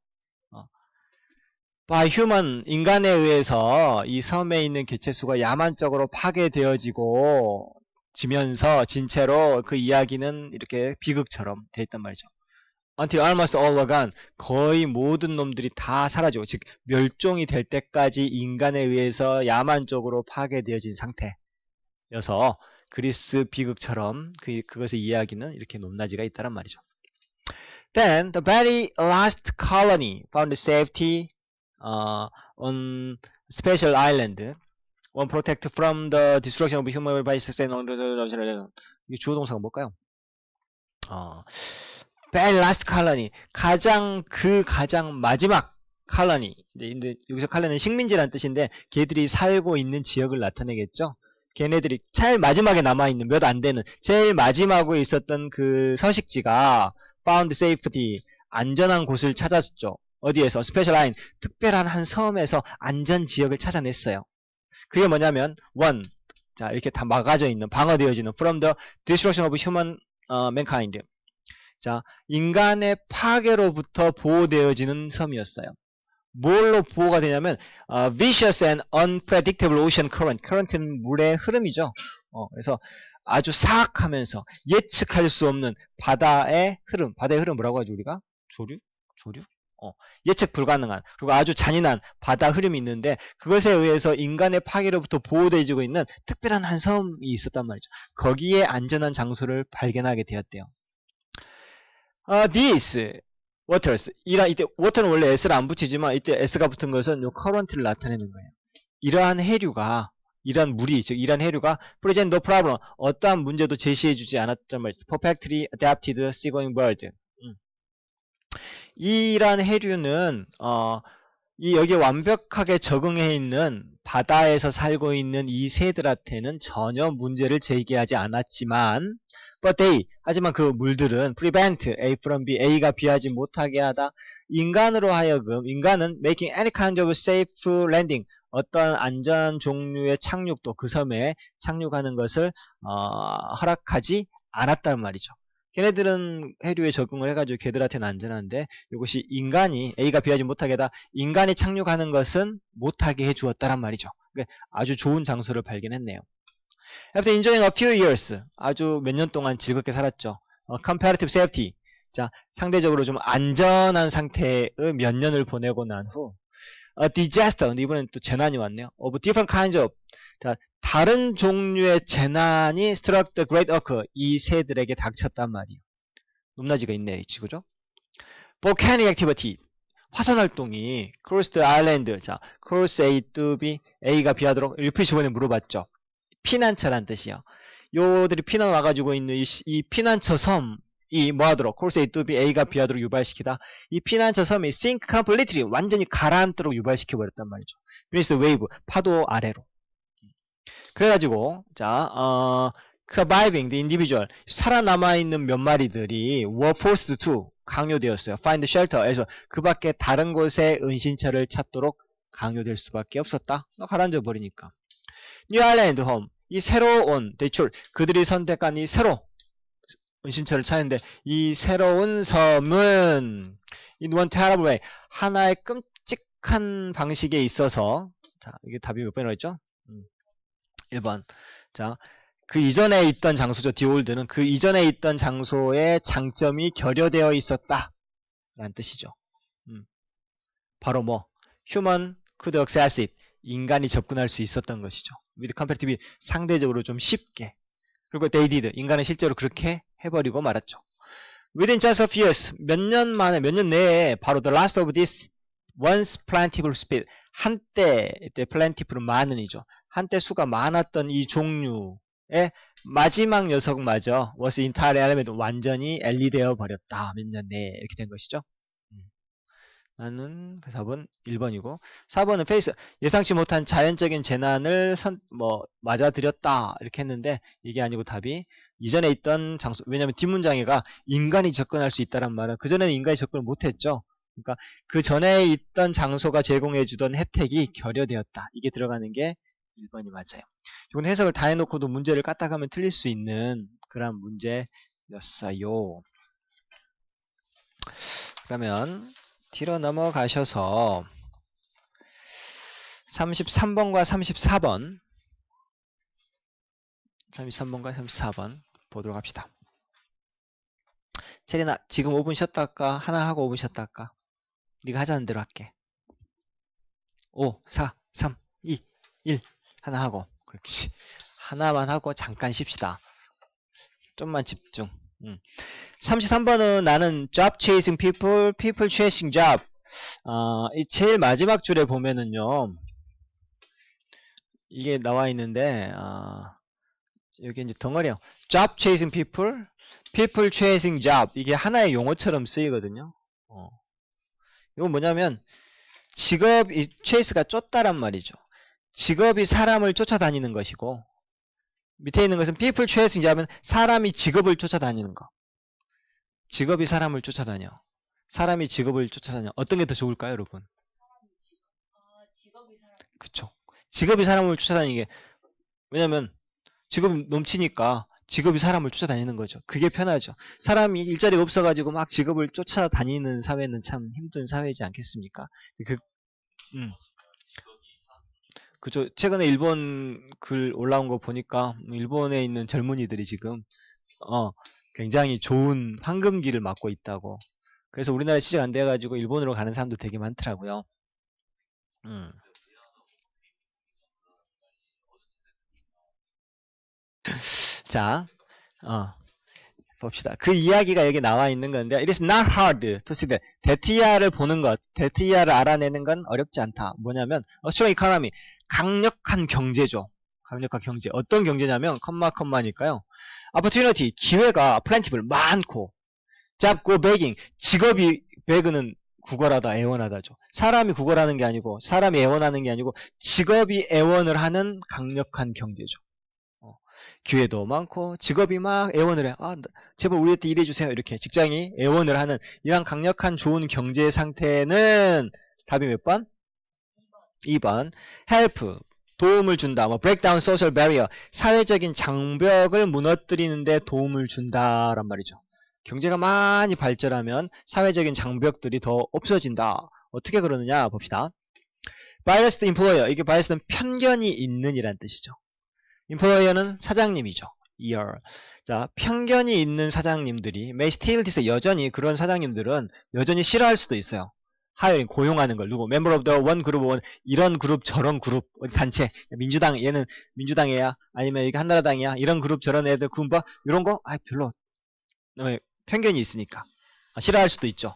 by human 인간에 의해서 이 섬에 있는 개체수가 야만적으로 파괴되어지고 지면서 진채로 그 이야기는 이렇게 비극처럼 돼 있단 말이죠. Until almost all are gone. 거의 모든 놈들이 다 사라지고 즉 멸종이 될 때까지 인간에 의해서 야만적으로 파괴되어진 상태여서 그리스 비극처럼 그것의 이야기는 이렇게 높낮이가 있다란 말이죠. Then the very last colony found safety on special island. One protect from the destruction of human by sustainable. 이게 주어 동사가 뭘까요? very last colony. 가장 마지막 colony. 근데 여기서 colony는 식민지라는 뜻인데 걔들이 살고 있는 지역을 나타내겠죠. 걔네들이 제일 마지막에 남아있는 몇 안 되는 제일 마지막에 있었던 그 서식지가 found safety. 안전한 곳을 찾았죠. 어디에서? 스페셜 아인 특별한 한 섬에서 안전 지역을 찾아냈어요. 그게 뭐냐면 one 자 이렇게 다 막아져 있는 방어되어지는 from the destruction of human mankind 자 인간의 파괴로부터 보호되어지는 섬이었어요. 뭘로 보호가 되냐면 vicious and unpredictable ocean current current는 물의 흐름이죠. 그래서 아주 사악하면서 예측할 수 없는 바다의 흐름 뭐라고 하죠 우리가? 조류? 예측 불가능한 그리고 아주 잔인한 바다 흐름이 있는데 그것에 의해서 인간의 파괴로부터 보호되어지고 있는 특별한 한 섬이 있었단 말이죠. 거기에 안전한 장소를 발견하게 되었대요. These waters 이때 water는 원래 s를 안 붙이지만 이때 s가 붙은 것은 요 current를 나타내는 거예요. 이러한 물이 즉 이러한 해류가 present no problem 어떠한 문제도 제시해주지 않았단 말이죠. perfectly adapted seagoing bird 이란 해류는 여기에 완벽하게 적응해 있는 바다에서 살고 있는 이 새들한테는 전혀 문제를 제기하지 않았지만 but they 하지만 그 물들은 prevent A from B A가 B하지 못하게 하다 인간은 making any kind of safe landing 어떤 안전한 종류의 착륙도 그 섬에 착륙하는 것을 허락하지 않았단 말이죠. 걔네들은 해류에 적응을 해가지고 걔들한테는 안전한데 이것이 인간이 A가 B하지 못하게 하다 인간이 착륙하는 것은 못하게 해주었다란 말이죠. 아주 좋은 장소를 발견했네요. After enjoying a few years 아주 몇 년 동안 즐겁게 살았죠. comparative safety 자 상대적으로 좀 안전한 상태의 몇 년을 보내고 난 후 disaster 근데 이번엔 또 재난이 왔네요. of different kinds of 자 다른 종류의 재난이 struck the great oak 이 새들에게 닥쳤단 말이에요. 높낮이가 있네, 그죠? volcanic activity 화산 활동이 cross the island. 자, cross A to B, A가 B하도록 리플이 저번에 물어봤죠. 피난처란 뜻이요. 요들이 피난 와가지고 있는 이 피난처 섬이 뭐하도록 cross A to B, A가 B하도록 유발시키다. 이 피난처 섬이 sink completely 완전히 가라앉도록 유발시켜버렸단 말이죠. beneath the wave 파도 아래로. 그래가지고 자 surviving the individual 살아남아있는 몇 마리들이 were forced to 강요되었어요. find shelter에서 그 밖에 다른 곳에 은신처를 찾도록 강요될 수밖에 없었다. 가라앉아 버리니까. New Island Home 이 새로운 대출 그들이 선택한 이 새로 은신처를 찾는데 이 새로운 섬은 in one terrible way 하나의 끔찍한 방식에 있어서 자 이게 답이 몇 번이라고 했죠? 1번. 자, 그 이전에 있던 장소죠. The old는 그 이전에 있던 장소의 장점이 결여되어 있었다 라는 뜻이죠. 바로 뭐 human could access it 인간이 접근할 수 있었던 것이죠. with comparatively 상대적으로 좀 쉽게. 그리고 they did 인간은 실제로 그렇게 해버리고 말았죠. within just a few years 몇 년 만에 몇 년 내에 바로 the last of this once plentiful species 한때 plentiful 많은이죠. 한때 수가 많았던 이 종류의 마지막 녀석마저 was entirely eliminated 완전히 엘리되어 버렸다. 몇 년 내에 이렇게 된 것이죠. 나는 4번 1번이고 4번은 face 예상치 못한 자연적인 재난을 맞아들였다 이렇게 했는데 이게 아니고 답이 이전에 있던 장소 왜냐하면 뒷문장에가 인간이 접근할 수 있다란 말은 그전에는 인간이 접근을 못했죠. 그러니까 그 전에 있던 장소가 제공해주던 혜택이 결여되었다. 이게 들어가는 게 1번이 맞아요. 이건 해석을 다 해놓고도 문제를 까딱하면 틀릴 수 있는 그런 문제였어요. 그러면 뒤로 넘어가셔서 33번과 34번 33번과 34번 보도록 합시다. 체리나 지금 5분 쉬었다 할까? 하나 하고 5분 쉬었다 할까? 네가 하자는 대로 할게. 5, 4, 3, 2, 1 하나 하고 그렇지. 하나만 하고 잠깐 쉽시다. 좀만 집중. 33번은 나는 job chasing people, people chasing job. 이 제일 마지막 줄에 보면은요. 이게 나와 있는데, 여기 이제 덩어리요. job chasing people, people chasing job. 이게 하나의 용어처럼 쓰이거든요. 이건 뭐냐면, 직업이, chase가 쫓다란 말이죠. 직업이 사람을 쫓아다니는 것이고, 밑에 있는 것은 people chasing job은 사람이 직업을 쫓아다니는 거. 직업이 사람을 쫓아다녀. 사람이 직업을 쫓아다녀. 어떤 게 더 좋을까요, 여러분? 직업이 사람. 그쵸. 직업이 사람을 쫓아다니게. 왜냐면, 직업이 넘치니까 직업이 사람을 쫓아다니는 거죠. 그게 편하죠. 사람이 일자리가 없어가지고 막 직업을 쫓아다니는 사회는 참 힘든 사회이지 않겠습니까? 그죠. 최근에 일본 글 올라온 거 보니까 일본에 있는 젊은이들이 지금 굉장히 좋은 황금기를 맞고 있다고. 그래서 우리나라에 시작 안 돼가지고 일본으로 가는 사람도 되게 많더라고요. 자, 봅시다. 그 이야기가 여기 나와 있는 건데, it is not hard to see that. 데티아를 보는 것, 데티아를 알아내는 건 어렵지 않다. 뭐냐면, a strong economy. 강력한 경제죠. 강력한 경제. 어떤 경제냐면, 컴마니까요. opportunity, 기회가 plentiful, 많고. job go begging, 직업이 begg는 구걸하다, 애원하다죠. 사람이 구걸하는 게 아니고, 사람이 애원하는 게 아니고, 직업이 애원을 하는 강력한 경제죠. 기회도 많고, 직업이 막 애원을 해. 제발 우리한테 일해주세요. 이렇게 직장이 애원을 하는 이런 강력한 좋은 경제 상태는 답이 몇 번? 2번. help, 도움을 준다. break down social barrier, 사회적인 장벽을 무너뜨리는데 도움을 준다란 말이죠. 경제가 많이 발전하면 사회적인 장벽들이 더 없어진다. 어떻게 그러느냐 봅시다. biased employer, 이게 bias는 편견이 있는 이란 뜻이죠. employer는 사장님이죠. 자, 편견이 있는 사장님들이 may still dislike, 여전히 그런 사장님들은 여전히 싫어할 수도 있어요. hiring, 고용하는 걸. 누구? member of the one group, one, 이런 그룹, 저런 그룹, 단체, 민주당, 얘는 민주당이야, 아니면 이게 한나라당이야, 이런 그룹, 저런 애들, 군바, 이런 거, 별로, 편견이 있으니까. 싫어할 수도 있죠.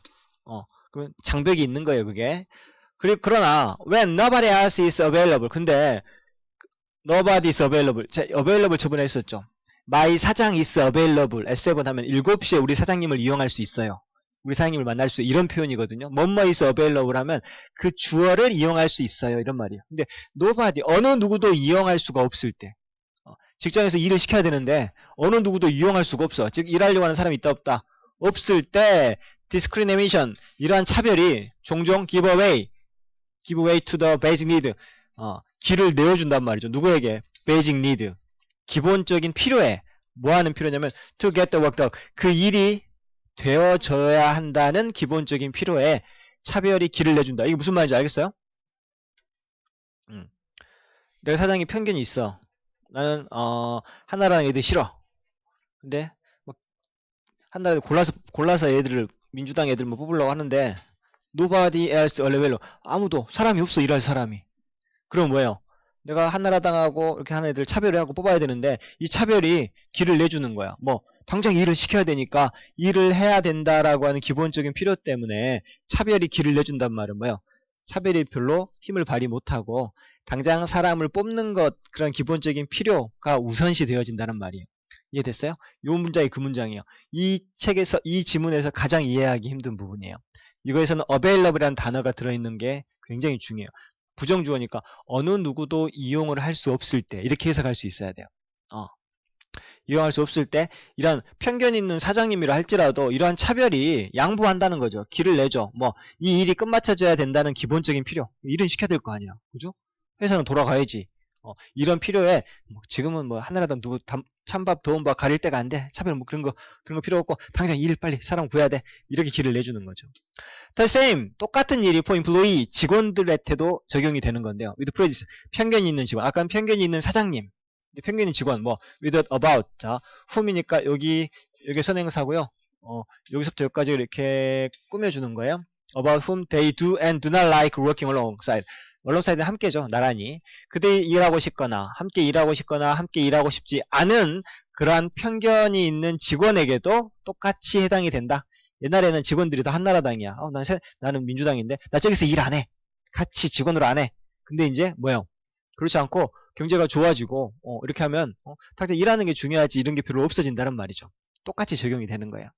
그러면 장벽이 있는 거예요, 그게. 그러나 when nobody else is available. 근데 nobody is available. 자, available 저번에 했었죠. My 사장 is available. S7 하면 7시에 우리 사장님을 이용할 수 있어요. 우리 사장님을 만날 수 있어요. 이런 표현이거든요. 뭐뭐 is available 하면 그 주어를 이용할 수 있어요. 이런 말이에요. 근데 nobody, 어느 누구도 이용할 수가 없을 때. 직장에서 일을 시켜야 되는데 어느 누구도 이용할 수가 없어. 즉 일하려고 하는 사람이 있다 없다. 없을 때 discrimination, 이러한 차별이 종종 give way to the basic need. 길을 내어준단 말이죠. 누구에게? basic need. 기본적인 필요에. 뭐 하는 필요냐면 to get the work done. 그 일이 되어져야 한다는 기본적인 필요에 차별이 길을 내준다. 이게 무슨 말인지 알겠어요? 내가 사장이 편견이 있어. 나는 한나라당 애들 싫어. 근데 뭐 한나라당 골라서 애들을 민주당 애들 뭐 뽑으려고 하는데 nobody else available. 아무도 사람이 없어. 일할 사람이. 그럼 뭐예요? 내가 한나라당하고 이렇게 하는 애들 차별을 하고 뽑아야 되는데 이 차별이 길을 내주는 거야. 뭐 당장 일을 시켜야 되니까 일을 해야 된다라고 하는 기본적인 필요 때문에 차별이 길을 내준단 말은 뭐예요? 차별이 별로 힘을 발휘 못하고 당장 사람을 뽑는 것, 그런 기본적인 필요가 우선시 되어진다는 말이에요. 이해됐어요? 이 문장이 그 문장이에요. 이 책에서, 이 지문에서 가장 이해하기 힘든 부분이에요. 이거에서는 available이라는 단어가 들어있는 게 굉장히 중요해요. 부정주어니까 어느 누구도 이용을 할 수 없을 때, 이렇게 해석할 수 있어야 돼요. 이용할 수 없을 때 이런 편견 있는 사장님이라 할지라도 이러한 차별이 양보한다는 거죠. 길을 내죠. 뭐 이 일이 끝마쳐져야 된다는 기본적인 필요. 일은 시켜야 될 거 아니야. 그죠? 회사는 돌아가야지. 이런 필요에 뭐 지금은 뭐 하나라도 누구 찬밥 더운 밥 가릴 때가 안 돼. 차별 뭐 그런 거 필요 없고 당장 일 빨리 사람 구해야 돼. 이렇게 길을 내주는 거죠. The same, 똑같은 일이 for employee, 직원들한테도 적용이 되는 건데요. with prejudice, 편견이 있는 직원. 아까는 편견이 있는 사장님. 편견이 직원, 뭐 with about. 자, whom이니까 여기 선행사고요. 여기서부터 여기까지 이렇게 꾸며주는 거예요. about whom they do and do not like working alongside. alongside 함께죠. 나란히. 그들이 일하고 싶거나 함께 일하고 싶거나 함께 일하고 싶지 않은 그러한 편견이 있는 직원에게도 똑같이 해당이 된다. 옛날에는 직원들이 다 한나라당이야. 나는 민주당인데 나 저기서 일 안 해. 같이 직원으로 안 해. 근데 이제 뭐예요? 그렇지 않고 경제가 좋아지고 이렇게 하면 당장 일하는 게 중요하지 이런 게 별로 없어진다는 말이죠. 똑같이 적용이 되는 거예요.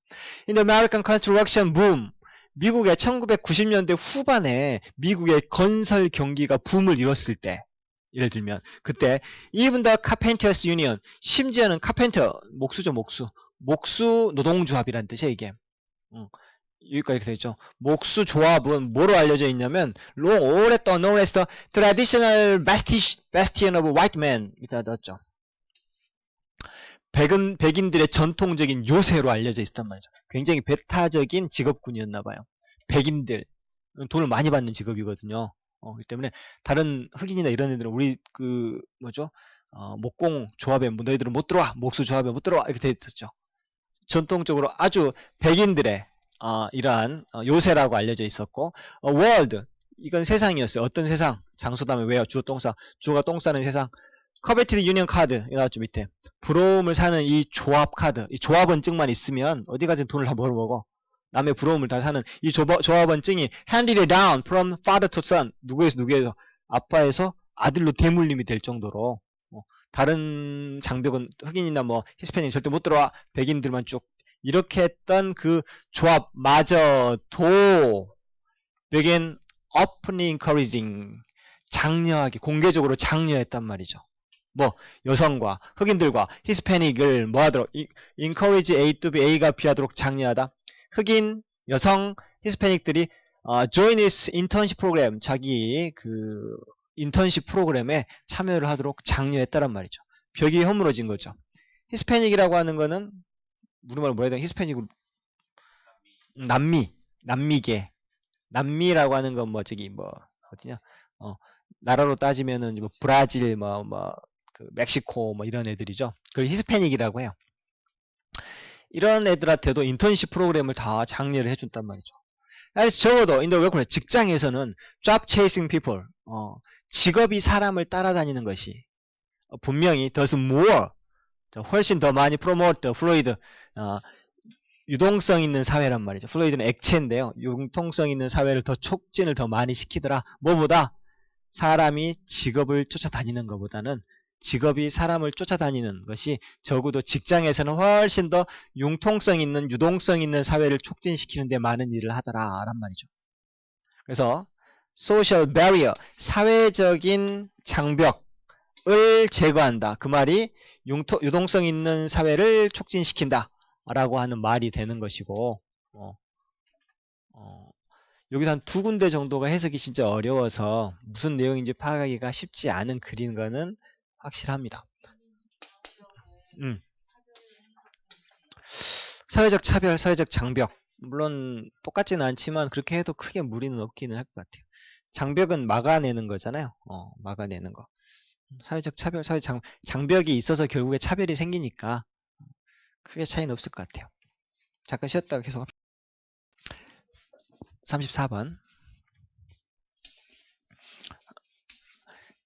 In the American construction boom, 미국의 1990년대 후반에 미국의 건설 경기가 붐을 이뤘을 때, 예를 들면 그때 even the carpenters union, 심지어는 카펜터, 목수죠. 목수 노동조합이란 뜻이에요. 이게 여기까지 이렇게 되죠. 목수 조합은 뭐로 알려져 있냐면 오랫동안 known as the traditional bastion of white men 이따 넣었죠. 백인들의 전통적인 요새로 알려져 있었단 말이죠. 굉장히 배타적인 직업군이었나 봐요. 백인들 돈을 많이 받는 직업이거든요. 그렇기 때문에 다른 흑인이나 이런 애들은 우리 목공 조합에 너희들은 못 들어와, 목수 조합에 못 들어와 이렇게 돼 있었죠. 전통적으로 아주 백인들의 이러한 요새라고 알려져 있었고, world, 이건 세상이었어요. 어떤 세상? 장소 다음에 왜요? 주어 동사, 주어가 똥 싸는 세상. coveted union card, 이 나왔죠 밑에. 부러움을 사는 이 조합 카드, 이 조합원증만 있으면 어디 가든 돈을 다 벌어먹어. 남의 부러움을 다 사는 이 조합원증이 handed down from father to son, 누구에서 아빠에서 아들로 대물림이 될 정도로 다른 장벽은 흑인이나 뭐 히스패닉 절대 못 들어와. 백인들만 쭉 이렇게 했던 그 조합마저도 began openly encouraging, 장려하게, 공개적으로 장려했단 말이죠. 뭐 여성과 흑인들과 히스패닉을 뭐하도록 encourage A to B, A가 B하도록 장려하다. 흑인, 여성, 히스패닉들이 join this internship program, 자기 그 인턴십 프로그램에 참여를 하도록 장려했다란 말이죠. 벽이 허물어진 거죠. 히스패닉이라고 하는 거는 우리말로 뭐라 해야 되나? 히스패닉으로 남미라고 하는 건 어디냐? 나라로 따지면은 뭐 브라질, 그 멕시코 이런 애들이죠. 그걸 히스패닉이라고 해요. 이런 애들한테도 인턴십 프로그램을 다 장려를 해준단 말이죠. 적어도 인더 웨이크는 직장에서는 job chasing people, 직업이 사람을 따라다니는 것이 분명히 does more, 훨씬 더 많이 promote, Freud, 유동성 있는 사회란 말이죠. 플루이드는 액체인데요. 융통성 있는 사회를 더 촉진을 더 많이 시키더라. 뭐보다? 사람이 직업을 쫓아다니는 것보다는 직업이 사람을 쫓아다니는 것이 적어도 직장에서는 훨씬 더 융통성 있는 유동성 있는 사회를 촉진시키는 데 많은 일을 하더라 란 말이죠. 그래서 social barrier, 사회적인 장벽을 제거한다. 그 말이 유동성 있는 사회를 촉진시킨다 라고 하는 말이 되는 것이고, 여기서 한 두 군데 정도가 해석이 진짜 어려워서 무슨 내용인지 파악하기가 쉽지 않은 글인 거는 확실합니다. 사회적 차별, 사회적 장벽. 물론 똑같지는 않지만 그렇게 해도 크게 무리는 없기는 할 것 같아요. 장벽은 막아내는 거잖아요. 막아내는 거. 사회적 차별, 장벽이 있어서 결국에 차별이 생기니까 크게 차이는 없을 것 같아요. 잠깐 쉬었다가 계속 합시다. 34번.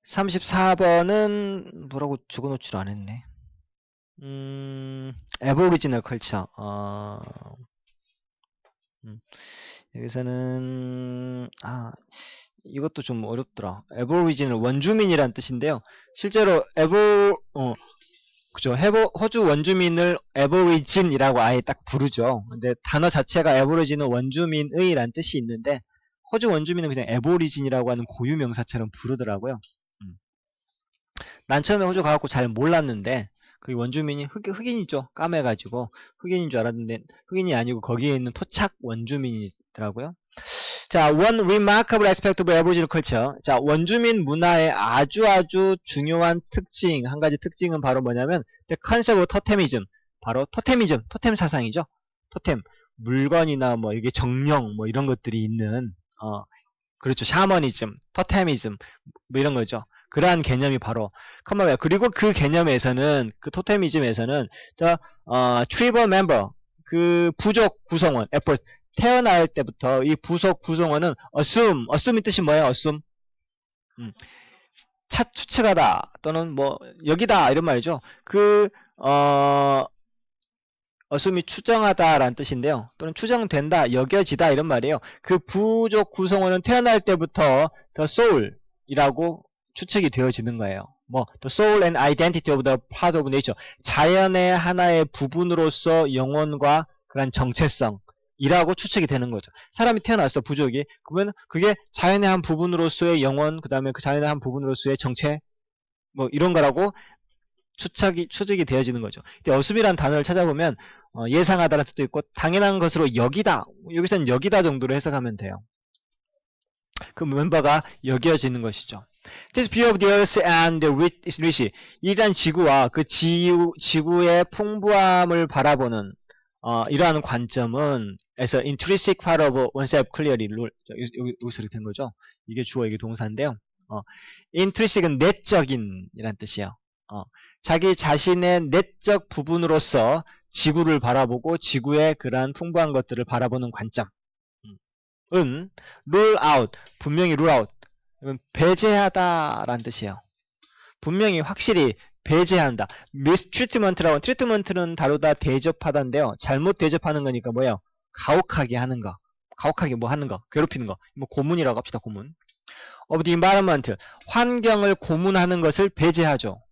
34번은 뭐라고 적어놓지를 않았네. 애보리지널 컬처. 여기서는 이것도 좀 어렵더라. 애보리지널 원주민이란 뜻인데요. 실제로 그죠. 호주 원주민을 애보리진이라고 아예 딱 부르죠. 근데 단어 자체가 애보리진은 원주민의란 뜻이 있는데 호주 원주민은 그냥 애보리진이라고 하는 고유 명사처럼 부르더라고요. 난 처음에 호주 가갖고 잘 몰랐는데 그 원주민이 흑인이죠. 까매가지고 흑인인 줄 알았는데 흑인이 아니고 거기에 있는 토착 원주민이더라고요. 자, one remarkable aspect of Aboriginal culture. 자, 원주민 문화의 아주 중요한 특징, 한 가지 특징은 바로 뭐냐면 the concept of totemism. 바로 토테미즘, 토템 사상이죠. 토템, 물건이나 뭐 이게 정령 뭐 이런 것들이 있는 그렇죠. 샤머니즘, 토테미즘 뭐 이런 거죠. 그러한 개념이 바로 커머웨어. 그리고 그 개념에서는 그 토테미즘에서는 트리버 멤버 그 부족 구성원 effort 태어날 때부터 이 부속 구성원은 assume이 뜻이 뭐예요? assume 추측하다 또는 뭐 여기다 이런 말이죠. 그 assume이 추정하다라는 뜻인데요. 또는 추정된다, 여겨지다 이런 말이에요. 그 부족 구성원은 태어날 때부터 the soul이라고 추측이 되어지는 거예요. 뭐 the soul and identity of the part of nature. 자연의 하나의 부분으로서 영혼과 그런 정체성 이라고 추측이 되는 거죠. 사람이 태어났어, 부족이. 그러면 그게 자연의 한 부분으로서의 영혼, 그 다음에 그 자연의 한 부분으로서의 정체, 뭐 이런 거라고 추측이 되어지는 거죠. 근데 어수미라는 단어를 찾아보면 예상하다라는 뜻도 있고 당연한 것으로 여기다, 여기서는 여기다 정도로 해석하면 돼요. 그 멤버가 여겨지는 것이죠. This view of the earth and the rich, 이러한 지구와 그 지구의 풍부함을 바라보는 이러한 관점은 as an intrinsic part of oneself clearly 여기서 이렇게 된 거죠. 이게 주어, 이게 동사인데요. intrinsic은 내적인이란 뜻이에요. 자기 자신의 내적 부분으로서 지구를 바라보고 지구의 그러한 풍부한 것들을 바라보는 관점은 rule out, 분명히 rule out, 배제하다라는 뜻이에요. 분명히 확실히 배제한다. mistreatment라고, 트리트먼트는 다루다, 대접하다인데요. 잘못 대접하는 거니까 뭐예요? 가혹하게 하는 거. 가혹하게 뭐 하는 거. 괴롭히는 거. 뭐 고문이라고 합시다. 고문. of the environment. 환경을 고문하는 것을 배제하죠.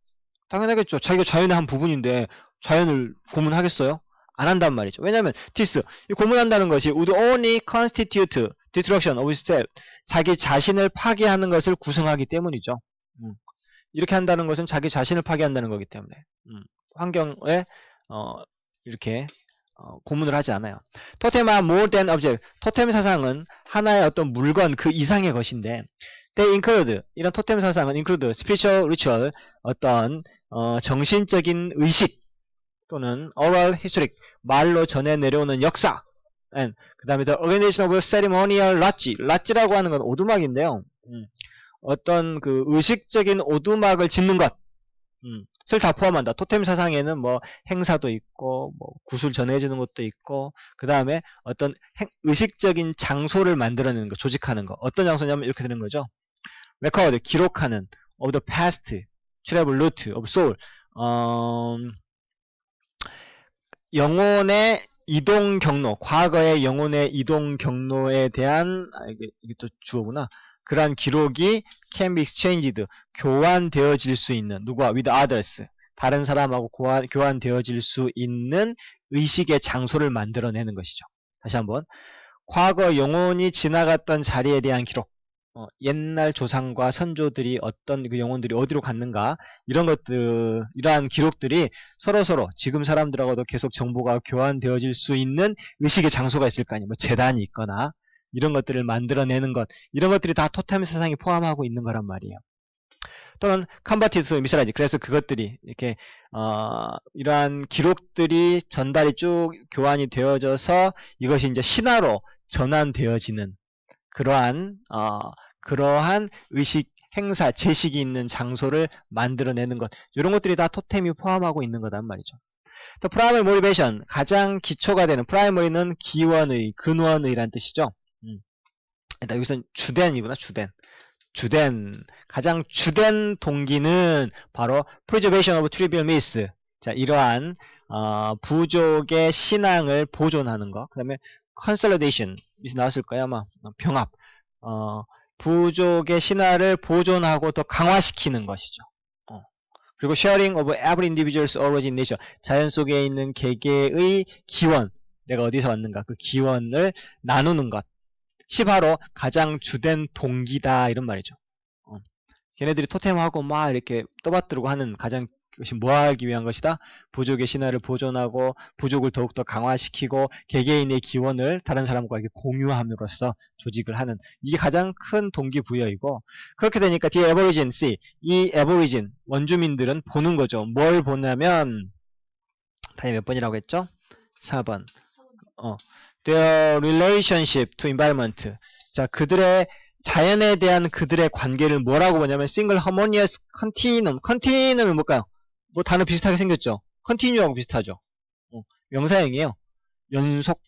당연하겠죠. 자기가 자연의 한 부분인데 자연을 고문하겠어요? 안 한단 말이죠. 왜냐면 this, 이 고문한다는 것이 would only constitute destruction of itself. 자기 자신을 파괴하는 것을 구성하기 때문이죠. 이렇게 한다는 것은 자기 자신을 파괴한다는 거기 때문에 환경에 이렇게 고문을 하지 않아요. 토템아 more than object. 토템 사상은 하나의 어떤 물건 그 이상의 것인데 they include, 이런 토템 사상은 include spiritual ritual, 어떤 정신적인 의식 또는 oral historic, 말로 전해 내려오는 역사, 그 다음에 the organization of ceremonial latch라고 하는 건 오두막인데요. 어떤 그 의식적인 오두막을 짓는 것을 다 포함한다. 토템 사상에는 뭐 행사도 있고, 뭐 구슬 전해주는 것도 있고, 그 다음에 어떤 의식적인 장소를 만들어내는 거, 조직하는 거. 어떤 장소냐면 이렇게 되는 거죠. record, 기록하는, of the past, travel route, of soul, 영혼의 이동 경로, 과거의 영혼의 이동 경로에 대한, 이게 또 주어구나. 그러한 기록이 can be exchanged, 교환되어질 수 있는, 누구와? with others. 다른 사람하고 교환되어질 수 있는 의식의 장소를 만들어내는 것이죠. 다시 한번. 과거 영혼이 지나갔던 자리에 대한 기록. 옛날 조상과 선조들이 어떤 그 영혼들이 어디로 갔는가, 이런 것들, 이러한 기록들이 서로서로 지금 사람들하고도 계속 정보가 교환되어질 수 있는 의식의 장소가 있을 거 아니에요. 뭐 재단이 있거나 이런 것들을 만들어내는 것, 이런 것들이 다 토템 세상이 포함하고 있는 거란 말이에요. 또는 컨버티드 미스라지, 그래서 그것들이 이렇게 이러한 기록들이 전달이 쭉 교환이 되어져서 이것이 이제 신화로 전환되어지는 그러한 의식, 행사, 제식이 있는 장소를 만들어내는 것, 이런 것들이 다 토템이 포함하고 있는 거란 말이죠. 또 프라이머리 모티베이션, 가장 기초가 되는, 프라이머리는 기원의, 근원의란 뜻이죠. 일단 여기서는 주된이구나, 가장 주된 동기는 바로 preservation of trivial myths. 자, 이러한 부족의 신앙을 보존하는 거. 그 다음에 consolidation, 이제 나왔을 거야 아마. 병합. 부족의 신화를 보존하고 더 강화시키는 것이죠. 그리고 sharing of every individual's origin nature, 자연 속에 있는 개개의 기원, 내가 어디서 왔는가, 그 기원을 나누는 것이 바로 가장 주된 동기다, 이런 말이죠. 걔네들이 토템하고 막 이렇게 떠받들고 하는 가장, 그것이 뭐 하기 위한 것이다? 부족의 신화를 보존하고 부족을 더욱더 강화시키고 개개인의 기원을 다른 사람과 이렇게 공유함으로써 조직을 하는, 이게 가장 큰 동기부여이고, 그렇게 되니까 뒤에 에버리진, 이 에버리진 원주민들은 보는 거죠. 뭘 보냐면, 다시 몇 번이라고 했죠? 4번. their relationship to environment. 자, 그들의 자연에 대한 그들의 관계를 뭐라고 보냐면 single harmonious continuum을 뭘까요? 뭐 단어 비슷하게 생겼죠? continue하고 비슷하죠? 명사형이에요. 연속,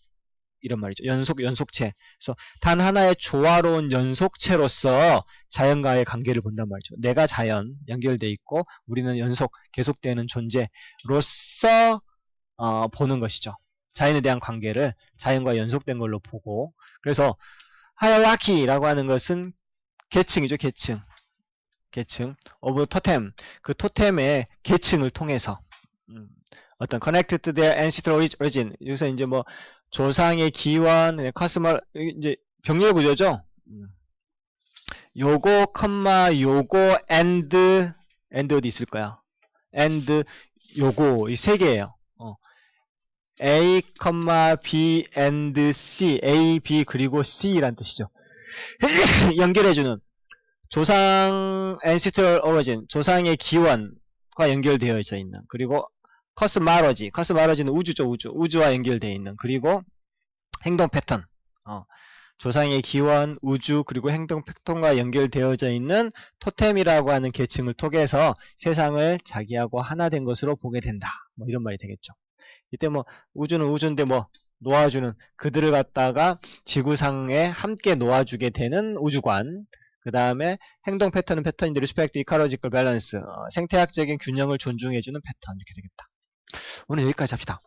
이런 말이죠. 연속체. 그래서 단 하나의 조화로운 연속체로서 자연과의 관계를 본단 말이죠. 내가 자연 연결돼 있고 우리는 계속되는 존재로서 보는 것이죠. 자연에 대한 관계를 자연과 연속된 걸로 보고, 그래서 하이라키라고 하는 것은 계층이죠. 계층 of totem, 그 토템의 계층을 통해서 어떤 connected to their ancestral origin, 여기서 이제 뭐 조상의 기원, 커스멀, 이제 병렬 구조죠. 요거 요거 and 어디 있을 거야? and 요거 이 세 개예요. A, B, and C, A, B 그리고 C란 뜻이죠. 연결해주는 조상 ancestral origin, 조상의 기원과 연결되어져 있는, 그리고 커스마로지는 우주죠. 우주와 연결되어 있는, 그리고 행동 패턴, 조상의 기원, 우주, 그리고 행동 패턴과 연결되어져 있는 토템이라고 하는 계층을 통해서 세상을 자기하고 하나 된 것으로 보게 된다. 뭐 이런 말이 되겠죠. 이때 뭐 우주는 우주인데 뭐 놓아주는, 그들을 갖다가 지구상에 함께 놓아주게 되는 우주관, 그 다음에 행동 패턴은 패턴인데 respect ecological balance, 생태학적인 균형을 존중해주는 패턴, 이렇게 되겠다. 오늘 여기까지 합시다.